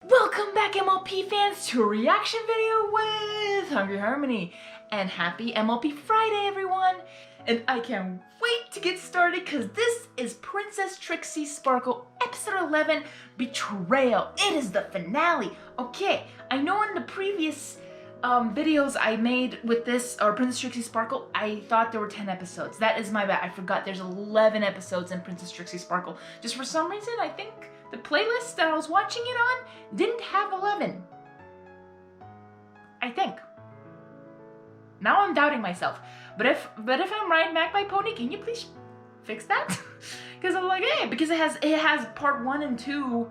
Welcome back, MLP fans, to a reaction video with Harmony. And happy MLP Friday, everyone! And I can't wait to get started because this is Princess Trixie Sparkle Episode 11, Betrayal. It is the finale. Okay, I know in the previous videos I made with this, or Princess Trixie Sparkle, I thought there were 10 episodes. That is my bad. I forgot there's 11 episodes in Princess Trixie Sparkle. Just for some reason, I think the playlist that I was watching it on didn't have 11. I think. Now I'm doubting myself. But if I'm right, Magpiepony, can you please fix that? Because I'm like, hey, because it has part 1 and 2,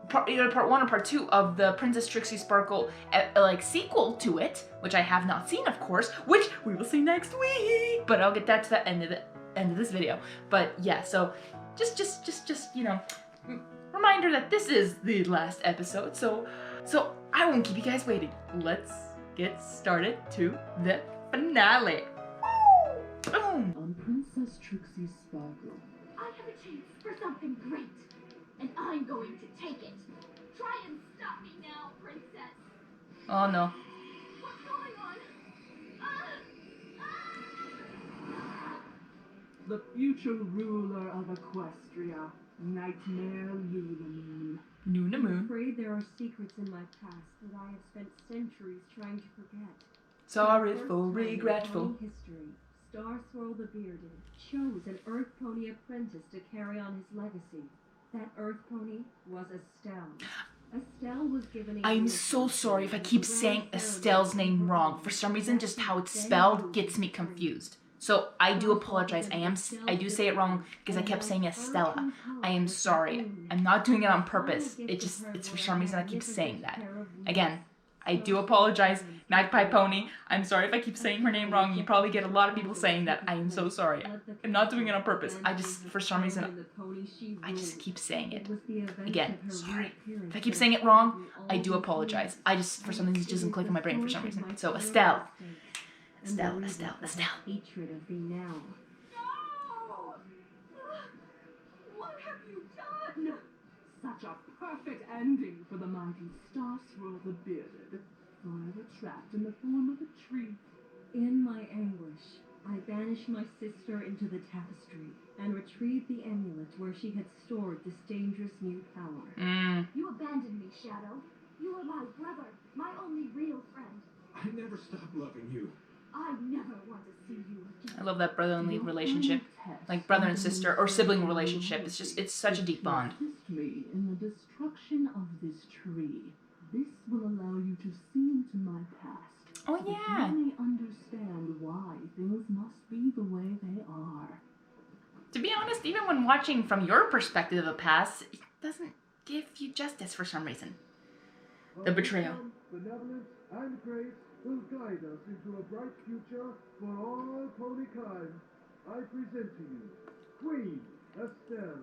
part 1 and part 2 of the Princess Trixie Sparkle like sequel to it, which I have not seen, of course, which we will see next week. But I'll get that to the end of this video. But yeah, so just you know, reminder that this is the last episode, so I won't keep you guys waiting. Let's get started to the finale. Boom! On Princess Trixie Sparkle. I have a chance for something great, and I'm going to take it. Try and stop me now, Princess. Oh no. What's going on? The future ruler of Equestria, Nightmare Lunamoon. Luna I'm Moon. afraid there are secrets in my past that I have spent centuries trying to forget. Sorrowful, For the first time in regretful. pony history, Star Swirl the Bearded chose an Earth Pony apprentice to carry on his legacy. That Earth Pony was Estelle. Estelle was given a I'm so sorry if I keep saying Estelle's name wrong. For some reason, just how it's spelled gets me confused. So I do apologize. I do say it wrong because I kept saying Estella. I am sorry. I'm not doing it on purpose. It's for some reason I keep saying that. Again, I do apologize, Magpiepony. I'm sorry if I keep saying her name wrong. You probably get a lot of people saying that. I am so sorry. I'm not doing it on purpose. For some reason, I just keep saying it. Again, sorry. If I keep saying it wrong, I do apologize. For some reason, it doesn't click in my brain for some reason. So, Estelle. Estelle. Hatred of thee now. No! What have you done? Such a perfect ending for the mighty Star Swirl the Bearded, forever trapped in the form of a tree. In my anguish, I banished my sister into the tapestry and retrieved the amulet where she had stored this dangerous new power. You abandoned me, Shadow. You were my brother, my only real friend. I never stopped loving you. I never want to see you again. I love that brotherly relationship. Like brother and sister, or sibling relationship. It's such a deep bond. Assist me in the destruction of this tree. This will allow you to see into my past. Oh so that yeah. you may understand why things must be the way they are. To be honest, even when watching from your perspective of the past, it doesn't give you justice for some reason. The betrayal. Benevolent and great will guide us into a bright future for all ponykind. I present to you Queen Estelle.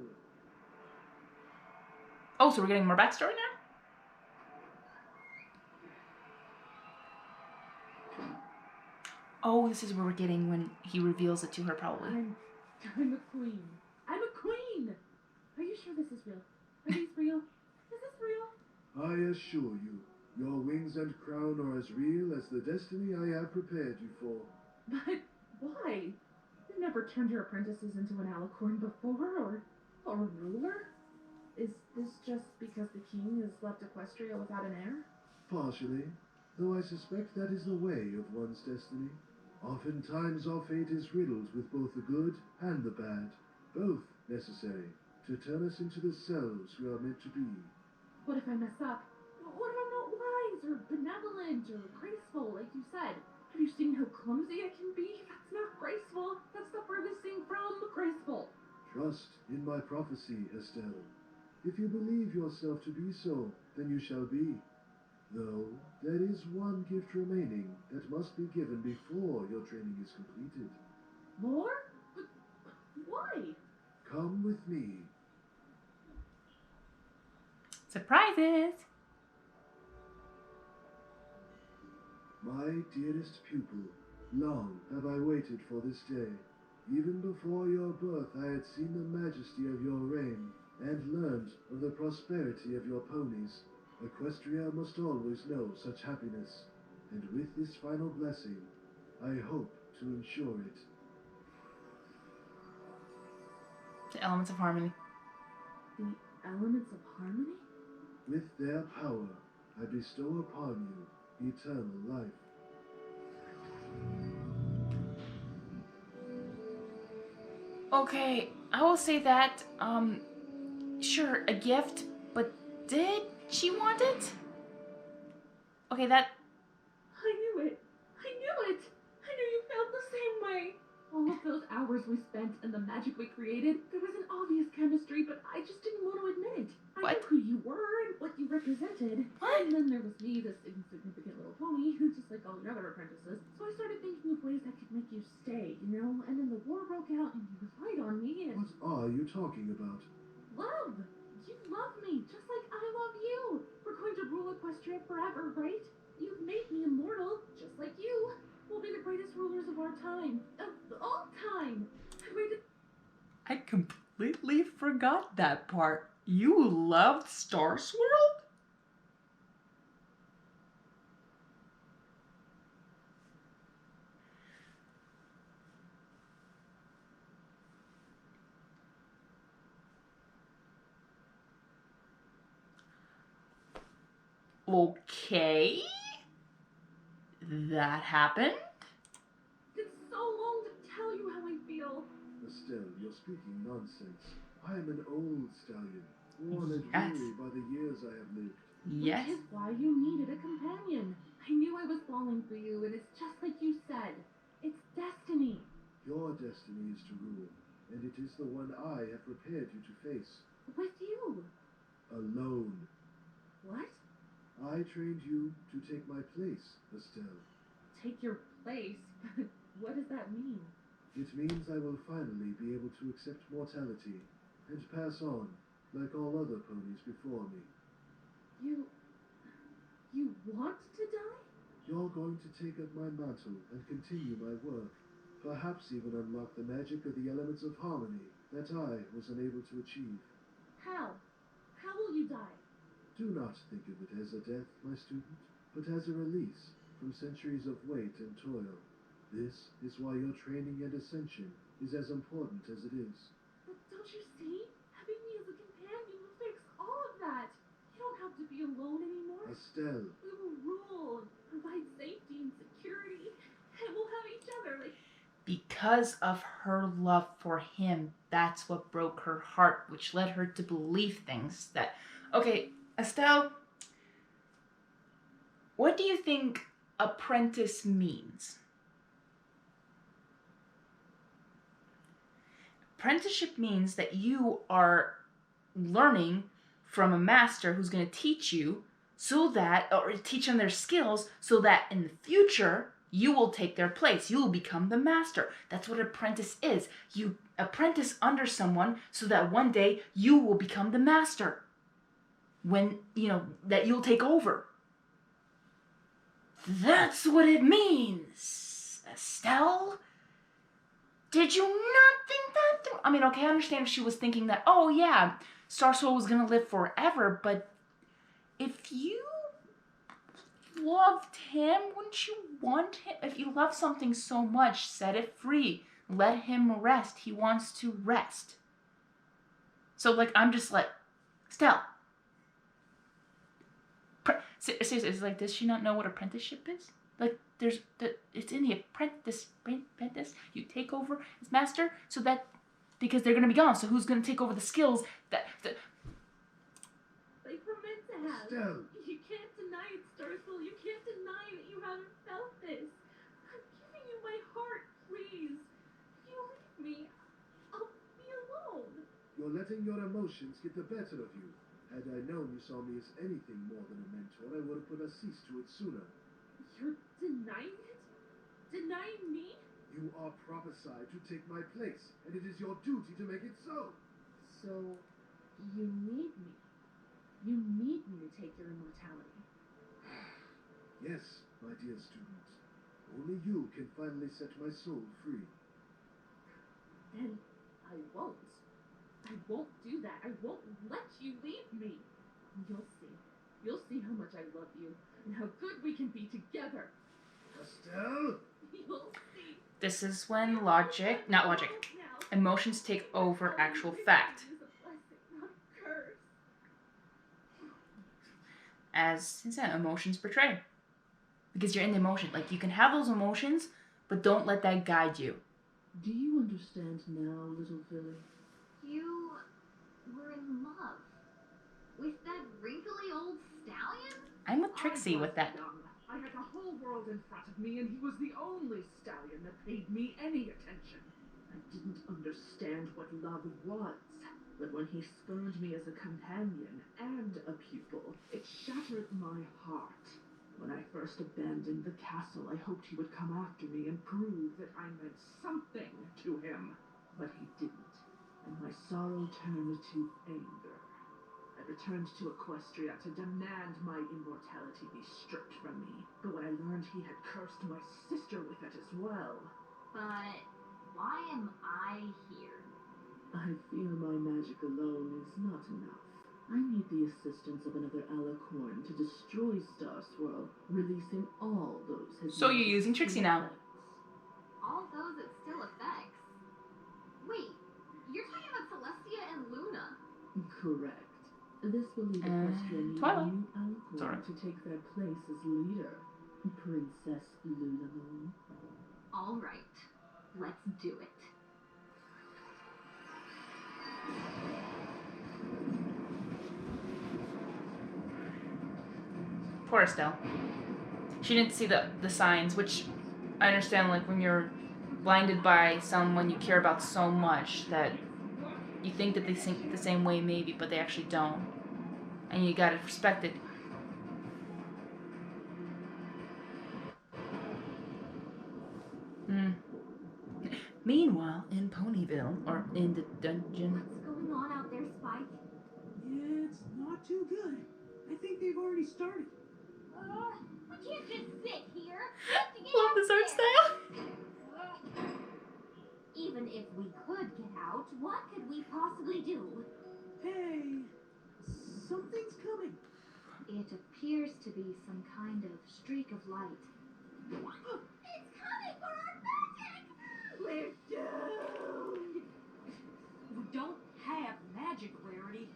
Oh, so we're getting more backstory now? Oh, this is where we're getting when he reveals it to her, probably. I'm a queen. I'm a queen! Are you sure this is real? Are these real? Is this real? I assure you, your wings and crown are as real as the destiny I have prepared you for. But why? You've never turned your apprentices into an alicorn before, or a ruler? Is this just because the king has left Equestria without an heir? Partially, though I suspect that is the way of one's destiny. Oftentimes our fate is riddled with both the good and the bad, both necessary to turn us into the selves we are meant to be. What if I mess up? What if I'm not wise, or benevolent, or graceful, like you said? Have you seen how clumsy I can be? That's not graceful. That's the furthest thing from graceful. Trust in my prophecy, Estelle. If you believe yourself to be so, then you shall be. Though, there is one gift remaining that must be given before your training is completed. More? But why? Come with me. Surprises! My dearest pupil, long have I waited for this day. Even before your birth I had seen the majesty of your reign, and learned of the prosperity of your ponies. Equestria must always know such happiness, and with this final blessing, I hope to ensure it. The elements of harmony. The elements of harmony? With their power, I bestow upon you eternal life. Okay, I will say that, sure, a gift, but did she want it? Okay, that... I knew it! I knew it! I knew you felt the same way! All of those hours we spent and the magic we created, there was an obvious chemistry, but I just didn't want to admit it. I What? knew who you were and what you represented. What? And then there was me, this insignificant little pony, who's just like all your other apprentices. So I started thinking of ways that could make you stay, you know? And then the war broke out and he was right on me and... What are you talking about? Love! You love me, just like I love you! We're going to rule Equestria forever, right? You've made me immortal, just like you. We'll be the greatest rulers of our time. Of all time! I waited... I completely forgot that part. You loved Star Swirl? Okay. That happened? It's so long to tell you how I feel. Estelle, you're speaking nonsense. I am an old stallion, worn and Yes. weary by the years I have lived. Yes. Which is why you needed a companion. I knew I was falling for you, and it's just like you said. It's destiny. Your destiny is to rule, and it is the one I have prepared you to face. With you. Alone. What? I trained you to take my place, Estelle. Take your place? What does that mean? It means I will finally be able to accept mortality and pass on, like all other ponies before me. You want to die? You're going to take up my mantle and continue my work. Perhaps even unlock the magic of the elements of harmony that I was unable to achieve. How? How will you die? Do not think of it as a death, my student, but as a release from centuries of weight and toil. This is why your training and ascension is as important as it is. But don't you see? Having me as a companion will fix all of that. You don't have to be alone anymore. Estelle, We will rule, provide safety and security, and we'll have each other like... Because of her love for him, that's what broke her heart, which led her to believe things that... Okay, Estelle, what do you think apprentice means? Apprenticeship means that you are learning from a master who's going to teach you so that, or teach them their skills so that in the future, you will take their place. You will become the master. That's what apprentice is. You apprentice under someone so that one day you will become the master. When, you know, that you'll take over. That's what it means, Estelle. Did you not think that through? I mean, okay, I understand if she was thinking that, oh yeah, Star Soul was gonna live forever, but if you loved him, wouldn't you want him? If you love something so much, set it free. Let him rest. He wants to rest. So, like, I'm just like, Estelle. Seriously, it's like, does she not know what apprenticeship is? Like, it's in the apprentice. You take over as master, so that, because they're gonna be gone. So who's gonna take over the skills that Like we're meant to have. Estelle. You can't deny it, Starsoul. You can't deny that you haven't felt this. I'm giving you my heart, please. If you leave me, I'll be alone. You're letting your emotions get the better of you. Had I known you saw me as anything more than a mentor, I would have put a cease to it sooner. You're denying it? Denying me? You are prophesied to take my place, and it is your duty to make it so. So, you need me. You need me to take your immortality. Yes, my dear student. Only you can finally set my soul free. Then I won't. I won't do that. I won't let you leave me. You'll see. You'll see how much I love you and how good we can be together. Estelle? You'll see. This is when logic, not logic, emotions take over actual fact. As I said, emotions betray. Because you're in the emotion. Like, you can have those emotions, but don't let that guide you. Do you understand now, little Philly? You were in love with that wrinkly old stallion? I'm with Trixie with that. I had the whole world in front of me, and he was the only stallion that paid me any attention. I didn't understand what love was, but when he spurned me as a companion and a pupil, it shattered my heart. When I first abandoned the castle, I hoped he would come after me and prove that I meant something to him. But he didn't, and my sorrow turned to anger. I returned to Equestria to demand my immortality be stripped from me. But when I learned he had cursed my sister with it as well, But why am I here? I fear my magic alone is not enough. I need the assistance of another alicorn to destroy Star Swirl, releasing all those his So you're using Trixie now. effects. All those it still affects. Wait, you're talking about Celestia and Luna. Correct. This will leave Equestria needing a Twilight. new alicorn Sorry. to take their place as leader. Princess Lunamon. All right, let's do it. Poor Estelle. She didn't see the signs, which I understand, like, when you're blinded by someone you care about so much that you think that they think the same way maybe, but they actually don't. And you gotta respect it. Meanwhile, in Ponyville, or in the dungeon. What's going on out there, Spike? It's not too good. I think they've already started. We can't just sit here. We have to get Love out this art there. style. Even if we could get out, what could we possibly do? Hey, something's coming. It appears to be some kind of streak of light. It's coming for our magic! We're doomed! We don't have magic, Rarity.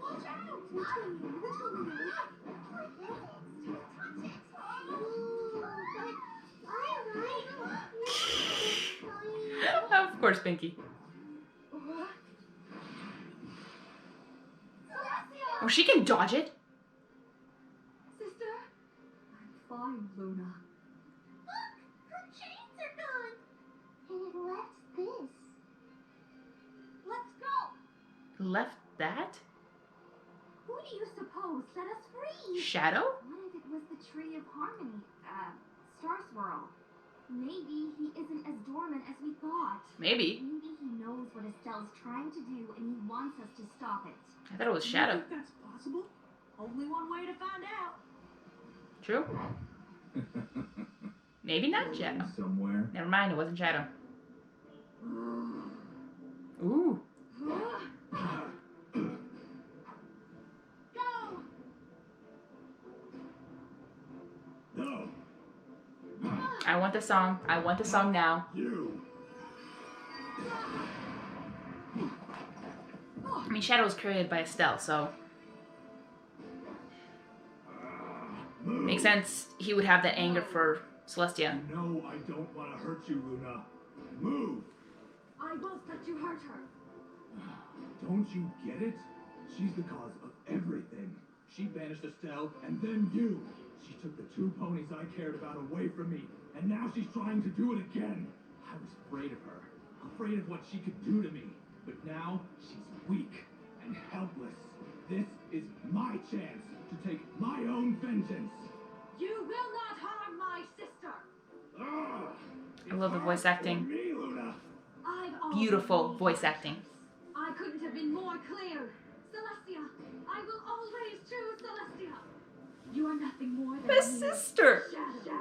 Watch out! What's going on? What's going on? Don't touch it! Twilight! Of course, Pinky. Celestia! Oh, she can dodge it. Sister? I'm fine, Luna. Look! Her chains are gone! And it left this. Let's go! Left that? Who do you suppose set us free? Shadow? What if it was the Tree of Harmony? Star Swirl. Maybe he isn't as dormant as we thought. Maybe. Maybe he knows what Estelle's trying to do and he wants us to stop it. I thought it was You Shadow. think that's possible? Only one way to find out. True. Maybe not Shadow. Somewhere. Never mind, it wasn't Shadow. Ooh. Go! No, I want the song. I want the song now. you. I mean, Shadow was created by Estelle, so Move. makes sense he would have that anger for Celestia. No, I don't want to hurt you, Luna. Move. I won't let you hurt her. Don't you get it? She's the cause of everything. She banished Estelle, and then you. She took the two ponies I cared about away from me, and now she's trying to do it again. I was afraid of her, afraid of what she could do to me. But now she's weak and helpless. This is my chance to take my own vengeance. You will not harm my sister. Ah, I love the it's voice hard acting. for me, Luna. I've always Beautiful believed voice that. acting. I couldn't have been more clear. Celestia, I will always choose Celestia. You are nothing more than My a sister. shadow.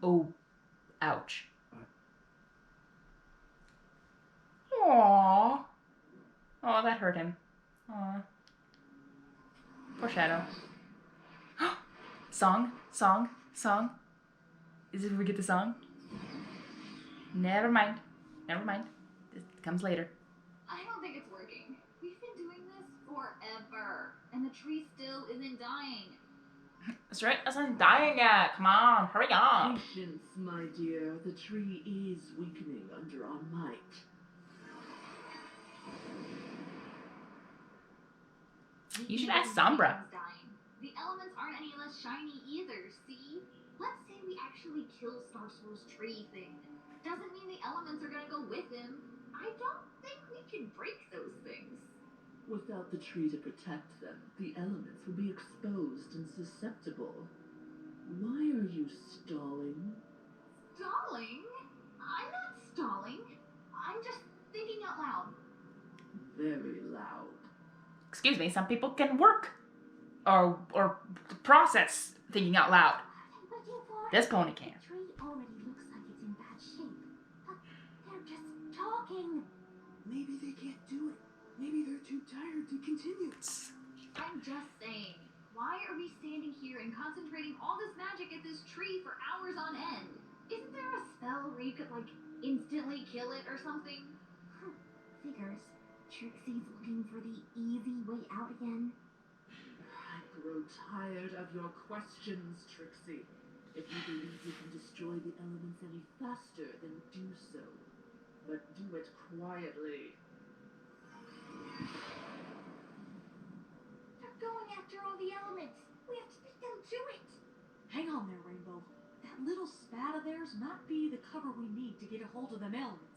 Oh, ouch. Aww. Oh, that hurt. Aw. Poor Shadow. Song? Song? Song? Is this where we get the song? Never mind. Never mind. This comes later. I don't think it's working. We've been doing this forever, and the tree still isn't dying. That's right. That's not dying yet. Come on. Hurry up. Patience, my dear. The tree is weakening under our might. You should Even ask if the Sombra. tree's dying, the elements aren't any less shiny either, see? Let's say we actually kill Starswirl's tree thing. Doesn't mean the elements are gonna go with him. I don't think we can break those things. Without the tree to protect them, the elements will be exposed and susceptible. Why are you stalling? Stalling? I'm not stalling. I'm just thinking out loud. Very loud. Excuse me. Some people can work or process thinking out loud. But you for This pony can. The tree already looks like it's in bad shape. But they're just talking. Maybe they can't do it. Maybe they're too tired to continue. I'm just saying. Why are we standing here and concentrating all this magic at this tree for hours on end? Isn't there a spell where you could, like, instantly kill it or something? Figures. Trixie's looking for the easy way out again. I grow tired of your questions, Trixie. If you believe you can destroy the elements any faster, then do so. But do it quietly. They're going after all the elements. We have to beat them to it. Hang on there, Rainbow. That little spat of theirs might be the cover we need to get a hold of them elements.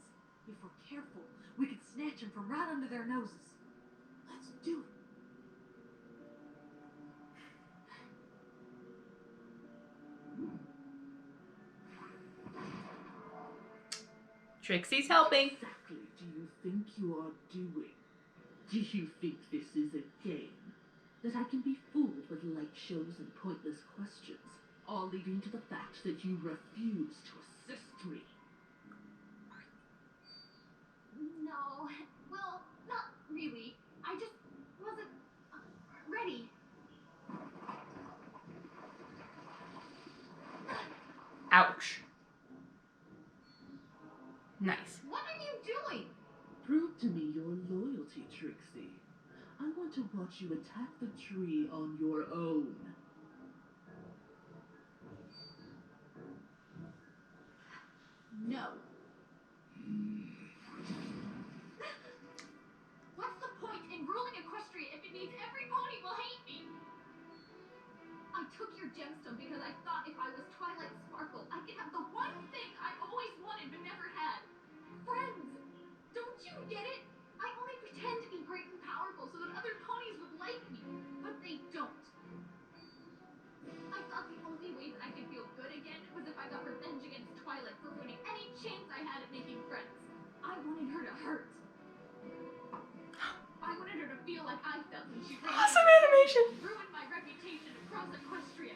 If we're careful, we could snatch them from right under their noses. Let's do it. Trixie's helping. Exactly do you think you are doing? Do you think this is a game? That I can be fooled with light shows and pointless questions, all leading to the fact that you refuse to assist me? No. Well, not really. I just wasn't ready. Ouch. Nice. What are you doing? Prove to me your loyalty, Trixie. I want to watch you attack the tree on your own. No. What's the point in ruling Equestria if it means every pony will hate me? I took your gemstone because I thought if I was Twilight Sparkle, I could have the one thing I always wanted but never had. Friends! Don't you get it? I only pretend to be great and powerful so that other ponies would like me, but they don't. I thought the only way that I could feel good again was if I got revenge against Twilight for ruining any chance I had at making friends. I wanted her to hurt. I wanted her to feel like I felt when she Awesome animation. ruined my reputation across Equestria.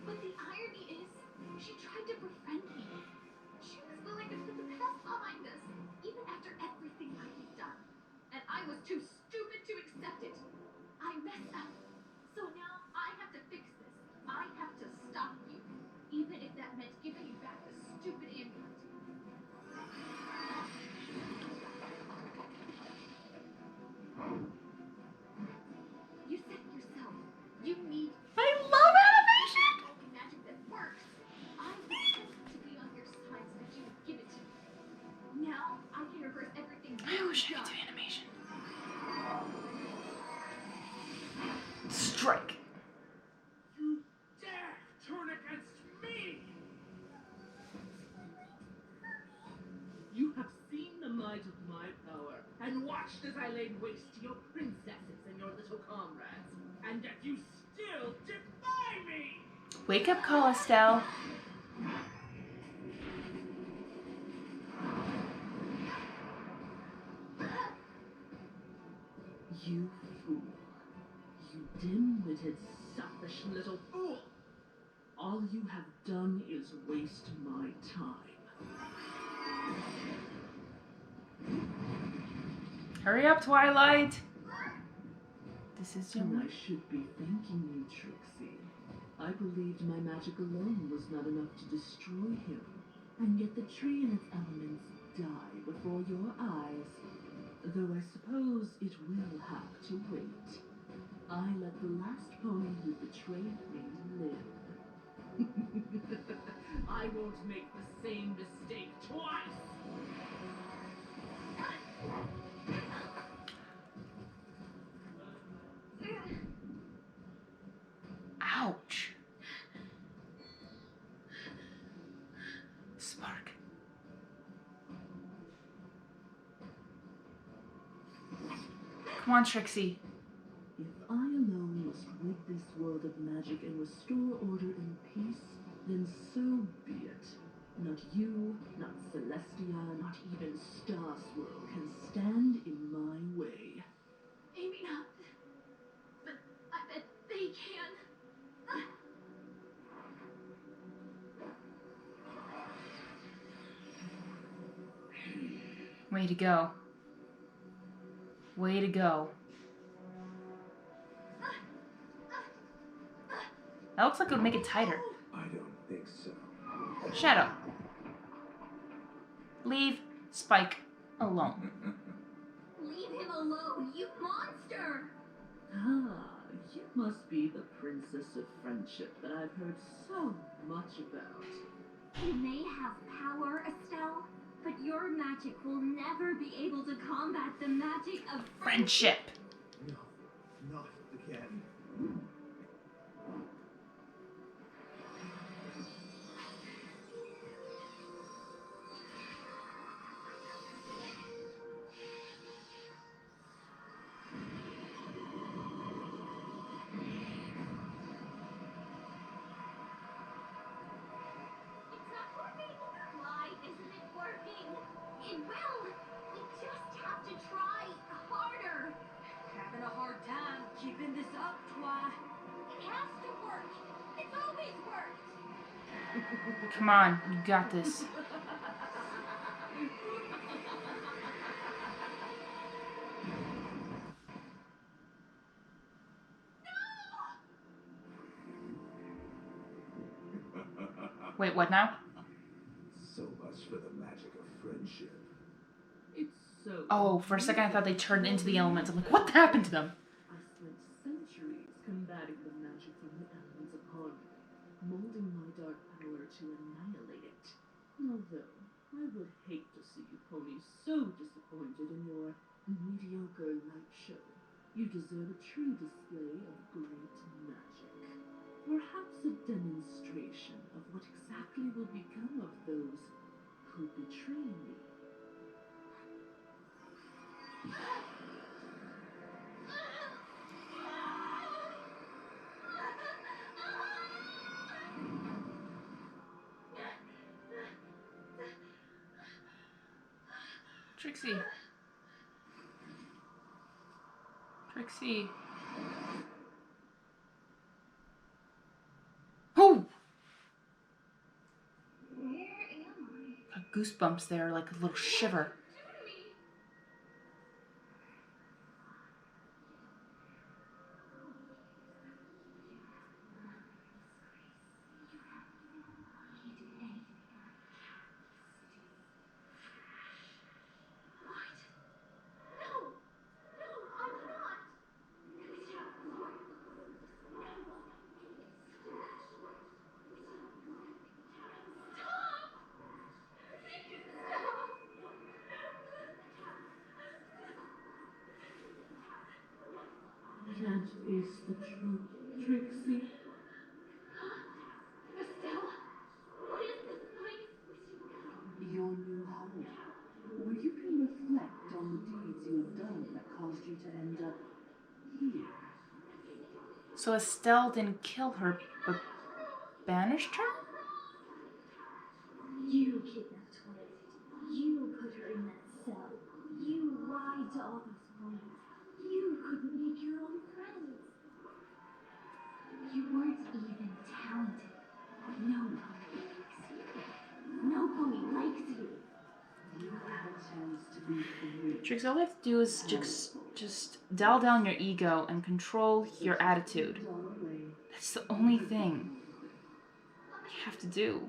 But the irony is, she tried to befriend me. She was willing to put the past behind us, even after everything I had done. And I was too stupid to accept it. I messed up. So now I have to fix this. I have to stop you. Even if that meant giving you back the stupid amulet. You said it yourself. You need I love animation. magic that works. I wanted to be on your side so that you would give it to me. Now I can reverse everything I you've wish I done. could do animation. Strike. You dare turn against me! You have seen the might of my power, and watched as I laid waste to your princesses and your little comrades, and yet you still defy me! Wake up call, Estelle. You fool. You dim-witted, selfish little fool! All you have done is waste my time. Hurry up, Twilight. This is your And I life. should be thanking you, Trixie. I believed my magic alone was not enough to destroy him. And yet the tree and its elements die before your eyes. Though I suppose it will have to wait. I let the last pony who betrayed me live. I won't make the same mistake twice! Ouch. Spark. Come on, Trixie. If I alone must rid this world of magic and restore order and peace, then so be it. Not you, not Celestia, not even Star Swirl can stand in my way. Maybe not. But I bet they can. Way to go. Way to go. That looks like it would make it tighter. I don't think so. Shadow. Leave Spike alone. Leave him alone, you monster! Ah, you must be the princess of friendship that I've heard so much about. You may have power, Estelle, but your magic will never be able to combat the magic of Friendship. No, not again. It's not working! Why isn't it working? It will! We just have to try harder! Having a hard time keeping this up, Twi. It has to work! It's always worked! Come on, you got this. Wait, what now? So much for the magic of friendship. It's so... Oh, for a second I thought they turned into the elements. I'm like, what happened to them? I spent centuries combating the magic from the elements upon me, molding my dark power to annihilate it. Although, I would hate to see you ponies so disappointed in your mediocre light show. You deserve a true display of great magic. Perhaps a demonstration of what exactly will become of those who betray me. Trixie. Trixie. Oh! Where am I? A goosebumps there, like a little shiver. Can't face the truth, Trixie. Estelle, what is this place? Your new home, where you can reflect on the deeds you have done that caused you to end up here. So Estelle didn't kill her, but banished her? You kidnapped Twilight. You put her in that cell. You lied to all those ponies. You couldn't make your own friends. You weren't even talented. No pony likes you. No pony likes you. You had a chance to be free. Trixie, all I have to do is just Just dial down your ego and control your attitude. That's the only thing you have to do.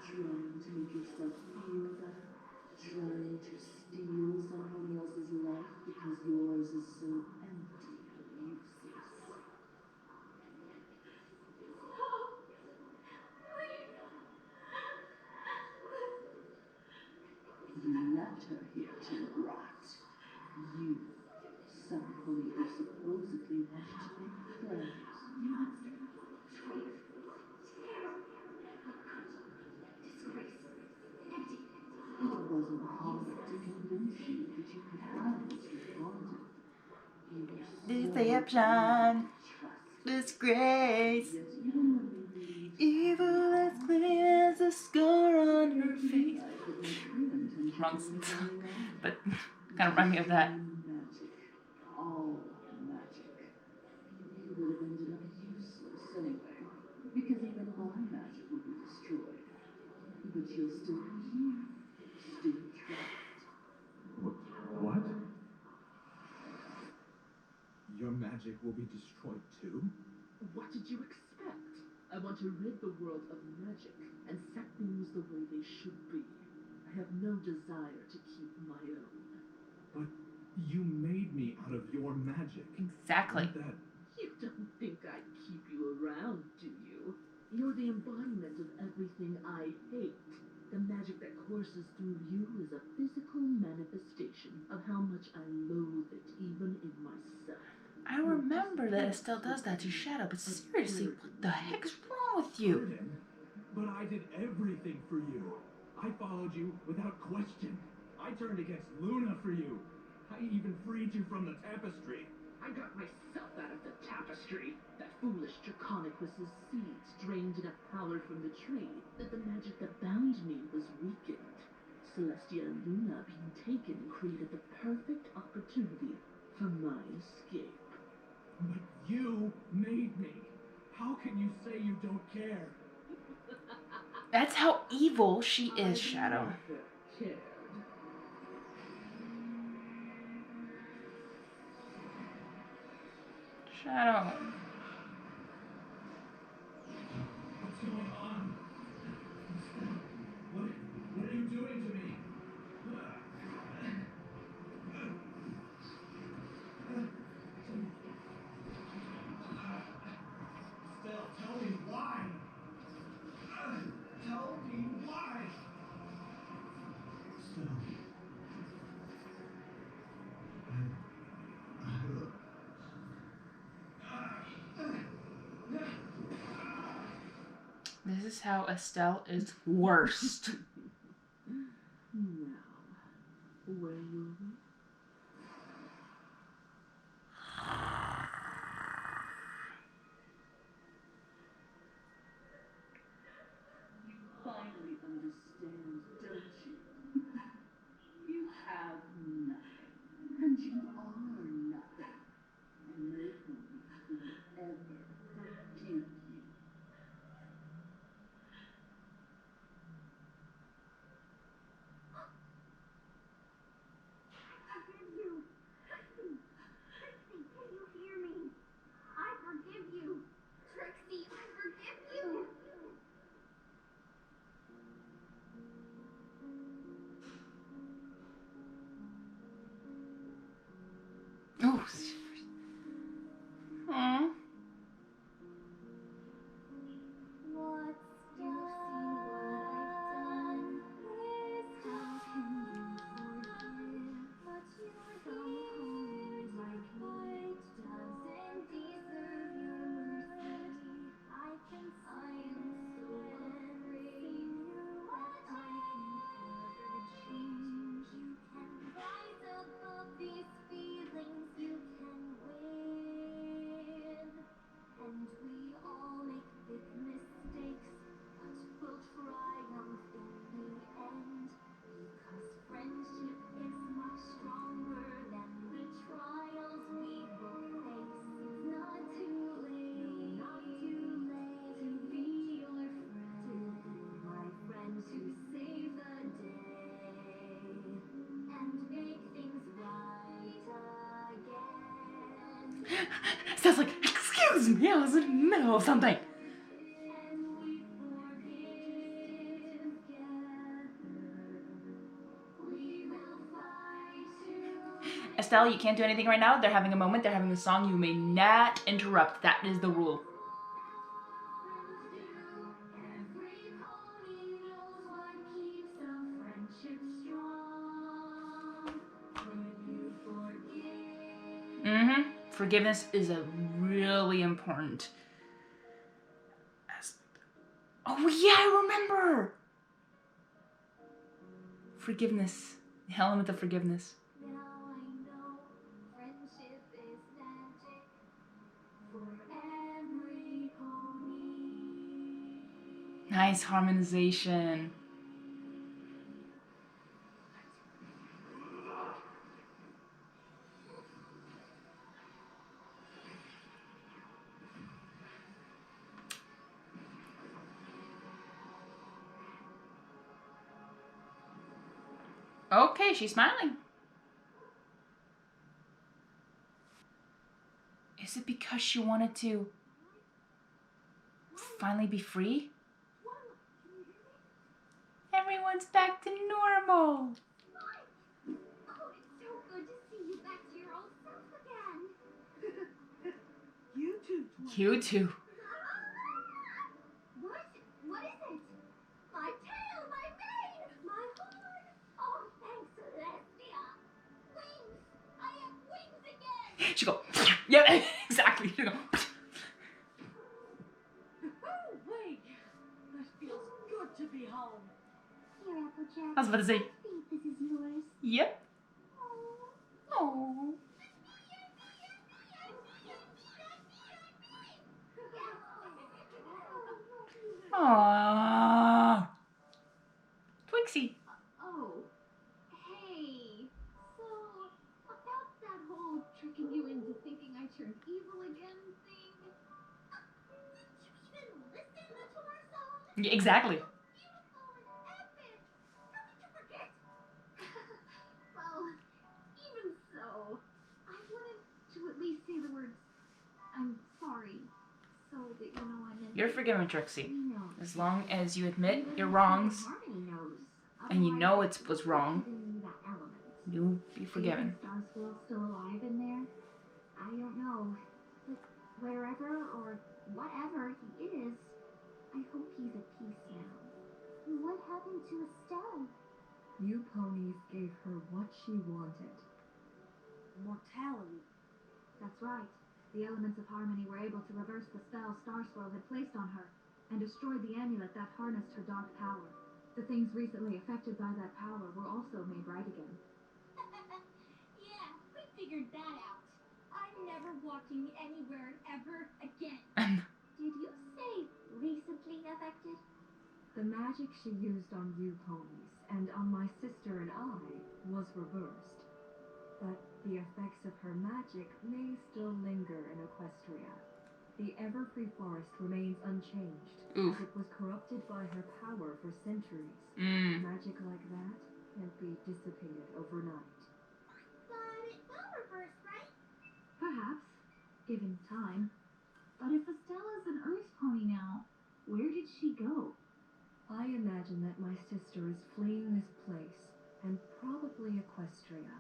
Trying to make yourself feel better. Trying to steal someone else's life because yours is so empty and useless. You left her here to rot. You, somebody who supposedly wanted to make friends. Monster. Traitor. Terror. Disgrace. Empty. It wasn't hard to convince you that you could have what you wanted. You were so Deception. trust. Disgrace. Yet even when we believed Evil as clear as a scar on her face. that my true intention Wrong was song, all wrong. but kind of remind me of that. Magic. All magic. You would have ended up useless anyway, because even my magic would be destroyed. But you'll still be here, still trapped. What? Your magic will be destroyed too? What did you expect? I want to rid the world of magic and set things the way they should be. I have no desire to keep my own. But you made me out of your magic. Exactly. That You don't think I'd keep you around, do you? You're the embodiment of everything I hate. The magic that courses through you is a physical manifestation of how much I loathe it, even in myself. I remember that Estelle does that to Shadow, but seriously, what the heck's wrong with you? burden. But I did everything for you. I followed you without question. I turned against Luna for you. I even freed you from the tapestry. I got myself out of the tapestry. That foolish draconic was his seeds drained enough power from the tree that the magic that bound me was weakened. Celestia and Luna being taken created the perfect opportunity for my escape. But you made me. How can you say you don't care? That's how evil she is, Shadow. Never cared. Shadow. What's going on? What are you doing to me? Estelle, tell me why. Tell me why. Estelle. This is how Estelle is worst. Now, where were we? You finally understand, don't you? You have nothing, and you are nothing. And nobody will ever forgive you. Forgive you. Trixie. Trixie, can you hear me? I forgive you. Trixie, I forgive you. Oh. Aw. What's done is done. But you're here like me doesn't deserve your mercy. I can silence everything that I can ever change. You can rise above these feelings. You can Sounds like, excuse me, I was in the middle of something. Estelle, you can't do anything right now. They're having a moment. They're having a song. You may not interrupt. That is the rule. Forgiveness is a really important aspect. Oh yeah, I remember. Forgiveness. The element of forgiveness. Nice harmonization. Okay, she's smiling. Is it because she wanted to finally be free? Everyone's back to normal. Oh, it's so good to see you back to your old self again. You too, Twilight. You too. What? What is it? My tail, my mane, my horn. Oh, thanks, Celestia. Wings. I have wings again. She go, yeah, exactly. She go, Oh, wait. That feels good to be home. Here, Applejack. I was about to say, I think this is yours. yep. Oh. Oh. Aww. Twixie. Oh, hey. So, about that whole tricking you into thinking I turned evil again thing. Did you even listen to our song? Yeah, exactly. Beautiful and epic. How did you forget? Well, even so, I wanted to at least say the words, I'm sorry, so that you know I meant You're it. forgiven, Trixie. We know. As long as you admit your wrongs Harmony knows. and you know Otherwise, it was wrong, giving you that element. you'll be forgiven. Do you think Starswell's still alive in there? I don't know. But wherever or whatever he is, I hope he's at peace now. What happened to Estelle? You ponies gave her what she wanted. Mortality. That's right. The elements of harmony were able to reverse the spell Starswell had placed on her and destroyed the amulet that harnessed her dark power. The things recently affected by that power were also made right again. Yeah, we figured that out. I'm never walking anywhere ever again. Did you say recently affected? The magic she used on you ponies and on my sister and I was reversed. But the effects of her magic may still linger in Equestria. The Everfree Forest remains unchanged, Oof. as it was corrupted by her power for centuries. Mm. Magic like that can't be dissipated overnight. But it will reverse, right? Perhaps, given time. But if Estella's an Earth pony now, where did she go? I imagine that my sister is fleeing this place, and probably Equestria.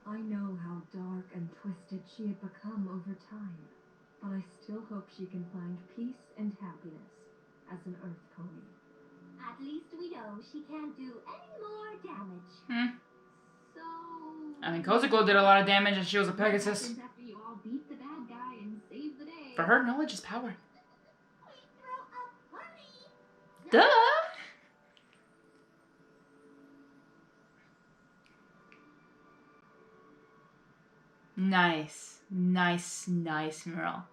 I know how dark and twisted she had become over time, but I still hope she can find peace and happiness as an Earth pony. At least we know she can't do any more damage. Hmm. So... I mean, Kozako did a lot of damage and she was a what Pegasus. happens after you all beat the bad guy and save the day? For her, knowledge is power. We throw a party. Duh! Nice. Nice, nice mural.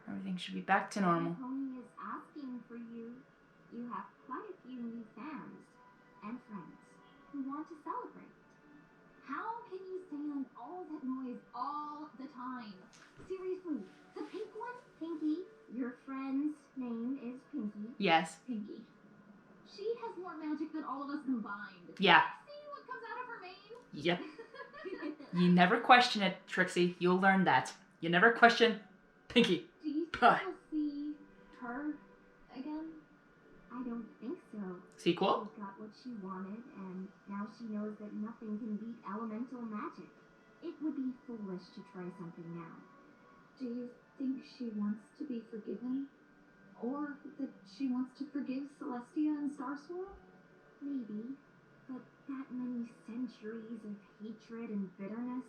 Everything should be back to normal. Pony is asking for you. You have quite a few new fans and friends who want to celebrate. How can you stand all that noise all the time? Seriously, the pink one, Pinky, your friend's name is Pinky. Yes. Pinky. magic than all of us combined. Yeah. See what comes out of her mane? Yep. You never question it, Trixie. You'll learn that. You never question Pinky. Do you think Pie. we'll see her again? I don't think so. Sequel? She got what she wanted, and now she knows that nothing can beat elemental magic. It would be foolish to try something now. Do you think she wants to be forgiven? Or that she wants to forgive Celestia and Star Swirl? Maybe, but that many centuries of hatred and bitterness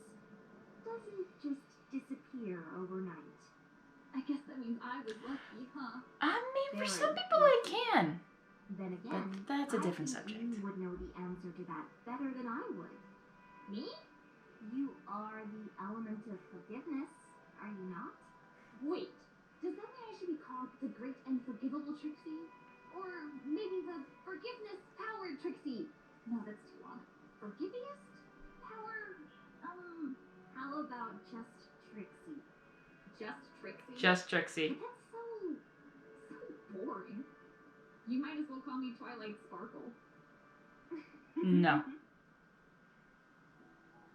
doesn't just disappear overnight. I guess that means I was lucky, huh? I mean, for Very some people it can. Then again, But that's a different I subject. think you would know the answer to that better than I would. Me? You are the element of forgiveness, are you not? Wait, does that mean I should be called the Great and Forgivable Trixie? Or maybe the Forgiveness-Powered Trixie? No, that's too long. Forgiviest? Power? How about just Trixie? Just Trixie? Just Trixie. But that's so boring. You might as well call me Twilight Sparkle. No.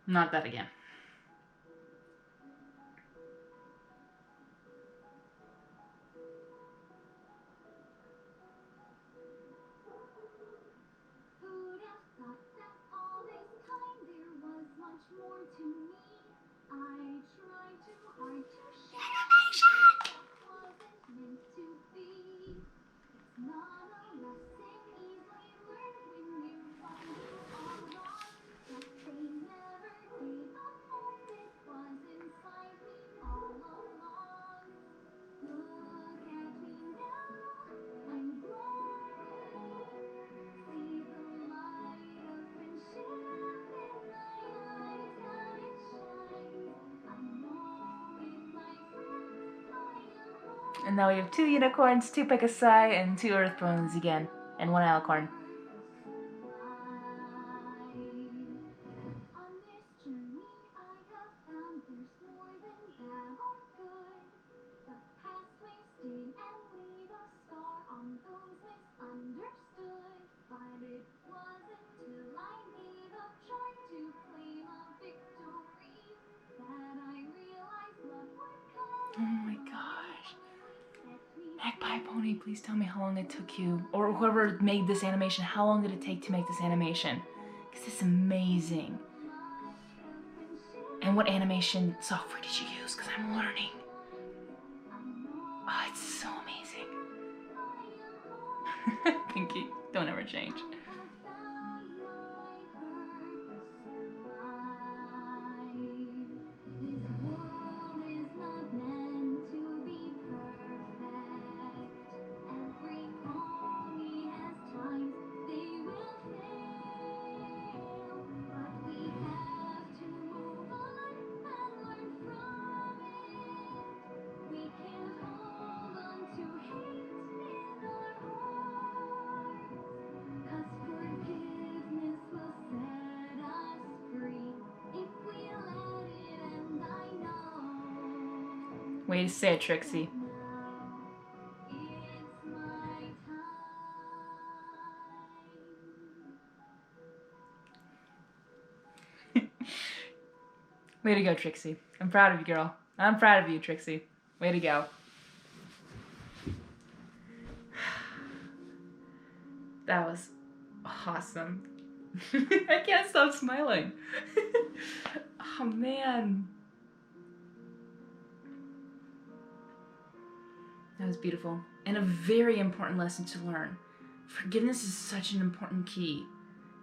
Not that again. Who'd have thought that all this time there was much more to me? I tried too hard to show that wasn't meant to be. It's not a lesson easily learned when you find you are wrong. But they never gave up hope, it was inside me all along. Look at me now, I'm glowing. See the light of friendship in my eyes, how it shines. I know with my friends I am home. And now we have 2 unicorns, 2 Pegasi, and 2 Earth Bones again. And 1 alicorn. On this journey I have found there's more than bad or good. The past may sting and leave a scar on those misunderstood. But it wasn't till I gave up trying to claim a victory that I realized love would come. Oh my gosh. Magpiepony, please tell me how long it took you, or whoever made this animation, how long did it take to make this animation? Because it's amazing. And what animation software did you use? Because I'm learning. Oh, it's so amazing. Pinky, don't ever change. Way to say it, Trixie. Way to go, Trixie. I'm proud of you, girl. I'm proud of you, Trixie. Way to go. That was awesome. I can't stop smiling. Oh, man. That was beautiful. And a very important lesson to learn. Forgiveness is such an important key.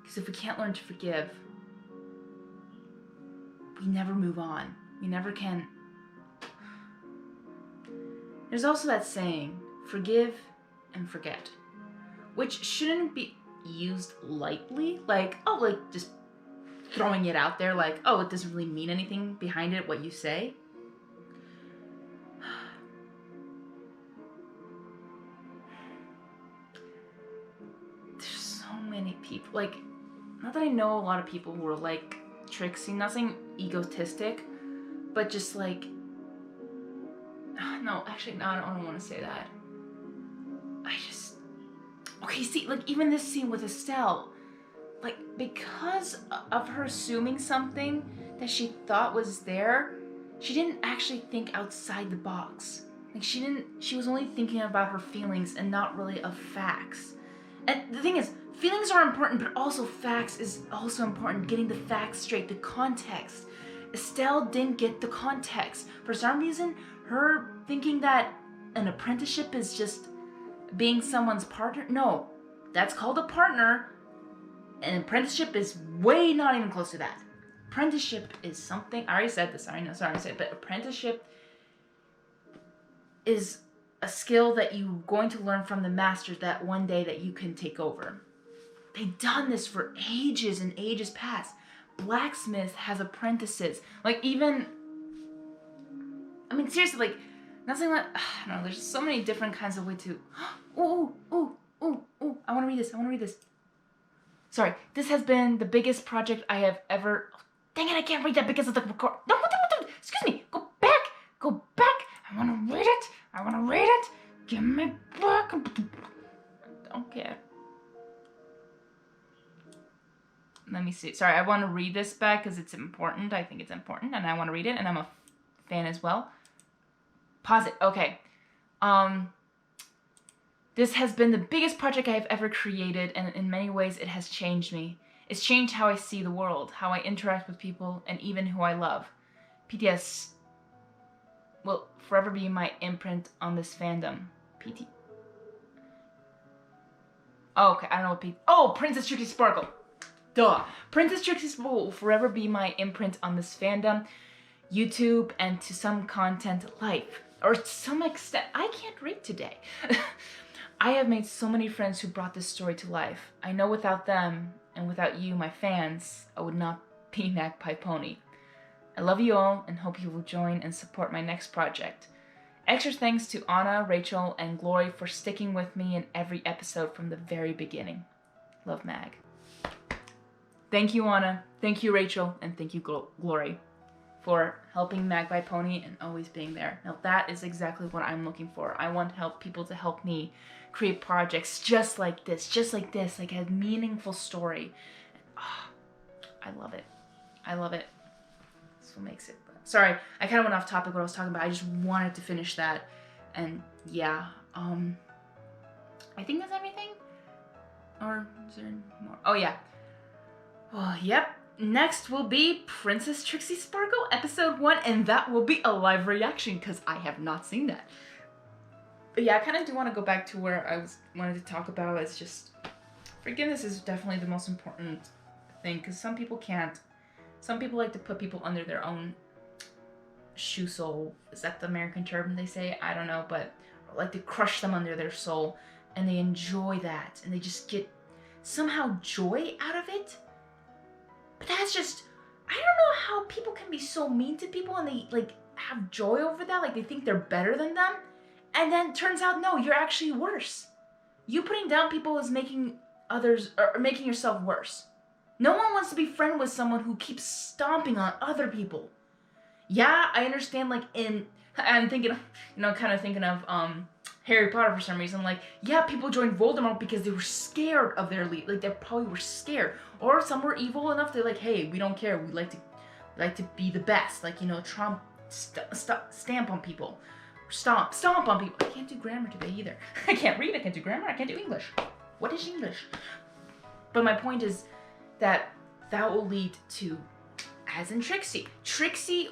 Because if we can't learn to forgive, we never move on. We never can. There's also that saying, forgive and forget. Which shouldn't be used lightly. Like, oh, like just throwing it out there like, oh, it doesn't really mean anything behind it, what you say. People, like, not that I know a lot of people who are like Trixie, nothing egotistic, but just like, no, actually, no, I don't want to say that. Okay, see, like, even this scene with Estelle, like, because of her assuming something that she thought was there, she didn't actually think outside the box. Like, she was only thinking about her feelings and not really of facts. And the thing is, feelings are important, but also facts is also important. Getting the facts straight, the context. Estelle didn't get the context. For some reason, her thinking that an apprenticeship is just being someone's partner. No, that's called a partner. An apprenticeship is way not even close to that. Apprenticeship is something, I already said this, I said it, but apprenticeship is a skill that you're going to learn from the master that one day that you can take over. They've done this for ages and ages past. Blacksmith has apprentices. Like, even, I mean, seriously, like, nothing like, I don't know, there's so many different kinds of way to, ooh, I want to read this. Sorry, this has been the biggest project I have ever, dang it, I can't read that because of the record. No, excuse me, go back. I want to read it. Give me back. Don't care. Let me see. Sorry, I want to read this back because it's important. I think it's important, and I want to read it, and I'm a fan as well. Pause it. Okay. This has been the biggest project I have ever created, and in many ways it has changed me. It's changed how I see the world, how I interact with people, and even who I love. PTS will forever be my imprint on this fandom. Oh, okay, I don't know what oh, Princess Trixie Sparkle. Duh. Princess Trixie Sparkle will forever be my imprint on this fandom, YouTube, and to some content life. Or to some extent, I can't read today. I have made so many friends who brought this story to life. I know without them, and without you, my fans, I would not be Magpiepony. I love you all, and hope you will join and support my next project. Extra thanks to Anna, Rachel, and Glory for sticking with me in every episode from the very beginning. Love, Mag. Thank you, Anna. Thank you, Rachel. And thank you, Glory, for helping Magpiepony and always being there. Now, that is exactly what I'm looking for. I want people to help me create projects just like this, like a meaningful story. Oh, I love it. That's what makes it. Sorry, I kind of went off topic what I was talking about. I just wanted to finish that. And yeah, I think that's everything. Or is there more? Oh yeah. Oh, yep. Next will be Princess Trixie Sparkle episode 1, and that will be a live reaction because I have not seen that. But yeah, I kind of do want to go back to where I wanted to talk about. It's just, forgiveness is definitely the most important thing because some people can't. Some people like to put people under their own shoe sole. Is that the American term they say? I don't know, but like to crush them under their soul, and they enjoy that, and they just get somehow joy out of it. But that's just, I don't know how people can be so mean to people and they like have joy over that, like they think they're better than them, and then turns out no, you're actually worse. You putting down people is making others, or making yourself worse. No one wants to be friends with someone who keeps stomping on other people. Yeah, I understand, like I'm thinking, kind of thinking of Harry Potter for some reason. Like, yeah, people joined Voldemort because they were scared of their lead. Like, they probably were scared. Or some were evil enough, they're like, hey, we don't care. We like to be the best. Like, stamp on people. Stomp on people. I can't do grammar today either. I can't read, I can't do grammar, I can't do English. What is English? But my point is that will lead to, as in Trixie. Trixie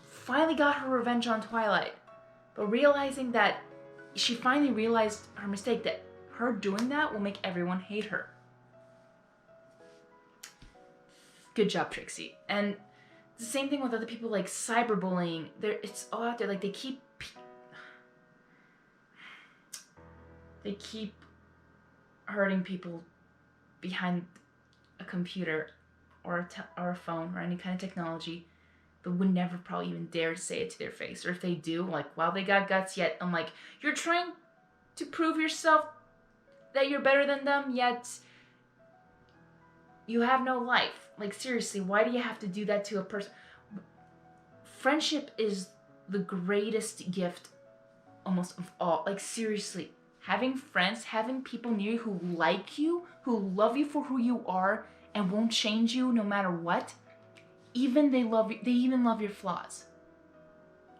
finally got her revenge on Twilight. But realizing that she finally realized her mistake, that her doing that will make everyone hate her. Good job, Trixie. And the same thing with other people, like cyberbullying. It's all out there. Like, they keep hurting people behind a computer or a phone or any kind of technology, but would never probably even dare to say it to their face. Or if they do, like, wow, they got guts, yet I'm like, you're trying to prove yourself that you're better than them, yet you have no life. Like, seriously, why do you have to do that to a person? Friendship is the greatest gift almost of all. Like, seriously, Having friends, having people near you who like you, who love you for who you are and won't change you no matter what. Even they even love your flaws.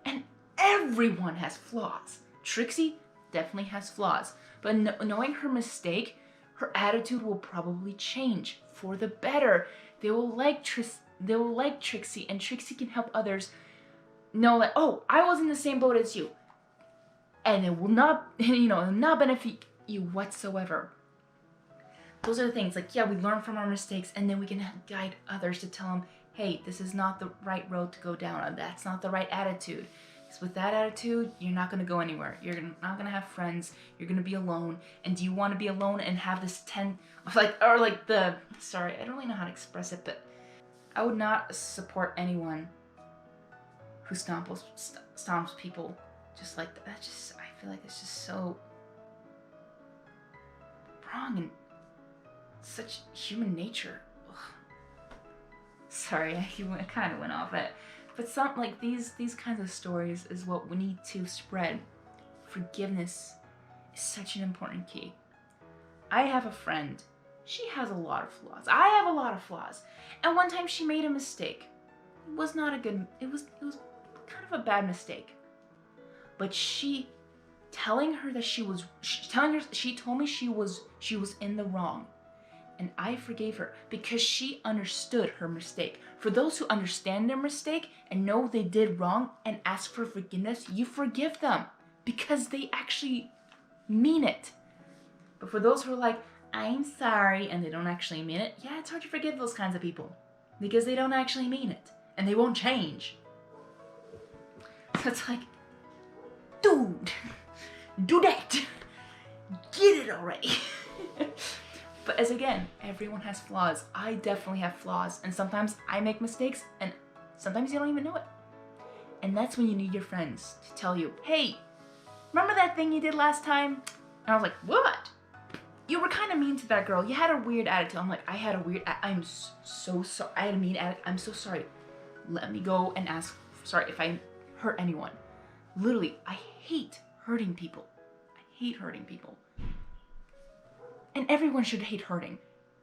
And everyone has flaws. Trixie definitely has flaws. But knowing her mistake, her attitude will probably change for the better. They will like Trixie, and Trixie can help others know that, oh, I was in the same boat as you. And it will not, not benefit you whatsoever. Those are the things, like, yeah, we learn from our mistakes, and then we can guide others to tell them, hey, this is not the right road to go down on. That's not the right attitude. Because with that attitude, you're not going to go anywhere. You're not going to have friends. You're going to be alone. And do you want to be alone and have this sorry, I don't really know how to express it, but I would not support anyone who stomps people just like that. I feel like it's just so wrong and such human nature. Ugh. Sorry, I kind of went off it. But some, like, these kinds of stories is what we need to spread. Forgiveness is such an important key. I have a friend. She has a lot of flaws. I have a lot of flaws. And one time she made a mistake. It was not a good, it was kind of a bad mistake. But she told me she was in the wrong. And I forgave her because she understood her mistake. For those who understand their mistake and know they did wrong and ask for forgiveness, you forgive them because they actually mean it. But for those who are like, I'm sorry, and they don't actually mean it, yeah, it's hard to forgive those kinds of people because they don't actually mean it and they won't change. So it's like, dude, do that. Get it already. But as again, everyone has flaws. I definitely have flaws, and sometimes I make mistakes, and sometimes you don't even know it. And that's when you need your friends to tell you, hey, remember that thing you did last time? And I was like, what? You were kind of mean to that girl. You had a weird attitude. I'm like, I had a weird, I'm so sorry. I had a mean attitude. I'm so sorry. Let me go and ask, sorry if I hurt anyone. Literally, I hate hurting people. I hate hurting people. And everyone should hate hurting.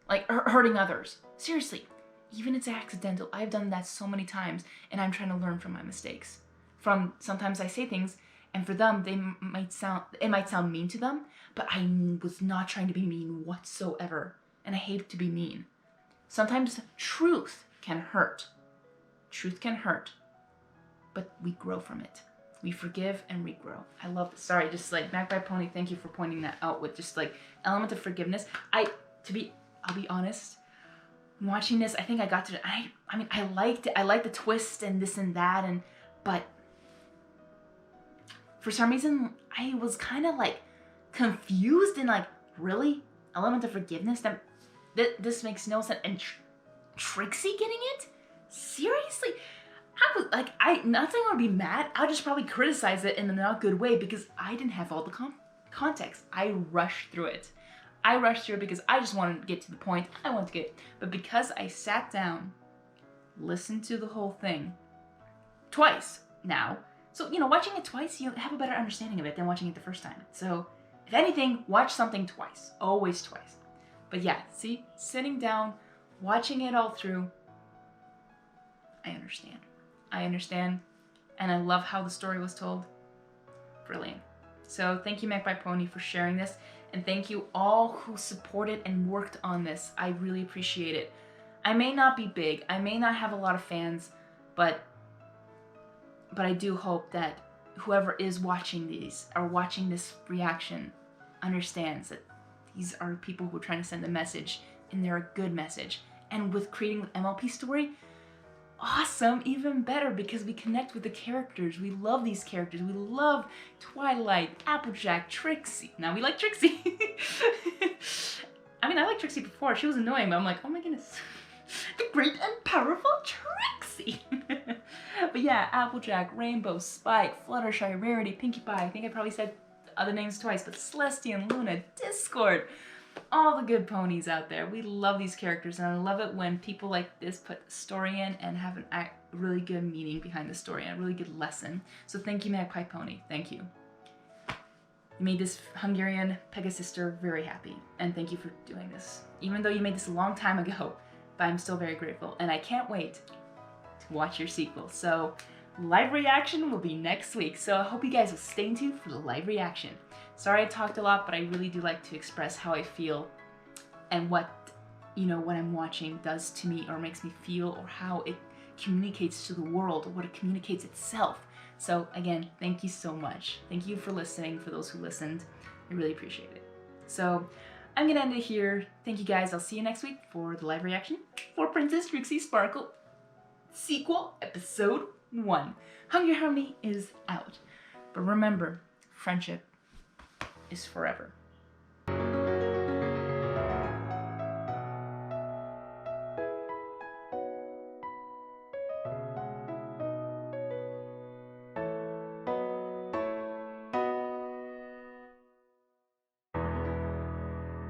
Like, hurting others. Seriously. Even if it's accidental. I've done that so many times, and I'm trying to learn from my mistakes. Sometimes I say things, and for them, it might sound mean to them, but I was not trying to be mean whatsoever. And I hate to be mean. Sometimes truth can hurt. Truth can hurt. But we grow from it. We forgive and regrow. I love this. Sorry, just like Magpiepony, thank you for pointing that out with just like element of forgiveness. I'll be honest, watching this, I think I got to, I mean, I liked it. I liked the twist and this and that, but for some reason, I was kind of like confused and like, really? Element of forgiveness? This makes no sense. And Trixie getting it? Seriously? I was like, not saying I would be mad, I'll just probably criticize it in a not good way because I didn't have all the context. I rushed through it. I rushed through it because I just wanted to get to the point. But because I sat down, listened to the whole thing twice now. So, watching it twice, you have a better understanding of it than watching it the first time. So, if anything, watch something twice. Always twice. But yeah, see, sitting down, watching it all through, I understand, and I love how the story was told. Brilliant. So thank you, Magpiepony, for sharing this, and thank you all who supported and worked on this. I really appreciate it. I may not be big, I may not have a lot of fans, but I do hope that whoever is watching these, or watching this reaction, understands that these are people who are trying to send a message, and they're a good message. And with creating an MLP story, awesome, even better, because we connect with the characters. We love these characters. We love Twilight, Applejack, Trixie. Now we like Trixie. I mean, I liked Trixie before. She was annoying, but I'm like, oh my goodness. The great and powerful Trixie. But yeah, Applejack, Rainbow, Spike, Fluttershy, Rarity, Pinkie Pie. I think I probably said other names twice, but Celestian, Luna, Discord. All the good ponies out there. We love these characters, and I love it when people like this put the story in and have a really good meaning behind the story and a really good lesson. So thank you, Magpiepony. Thank you. You made this Hungarian Pega sister very happy, and thank you for doing this. Even though you made this a long time ago, but I'm still very grateful, and I can't wait to watch your sequel. So live reaction will be next week, so I hope you guys will stay tuned for the live reaction. Sorry I talked a lot, but I really do like to express how I feel and what, you know, what I'm watching does to me or makes me feel, or how it communicates to the world, or what it communicates itself. So again, thank you so much. Thank you for listening, for those who listened. I really appreciate it. So I'm gonna end it here. Thank you guys. I'll see you next week for the live reaction for Princess Trixie Sparkle sequel episode 1. Hungry Harmony is out. But remember, friendship is forever.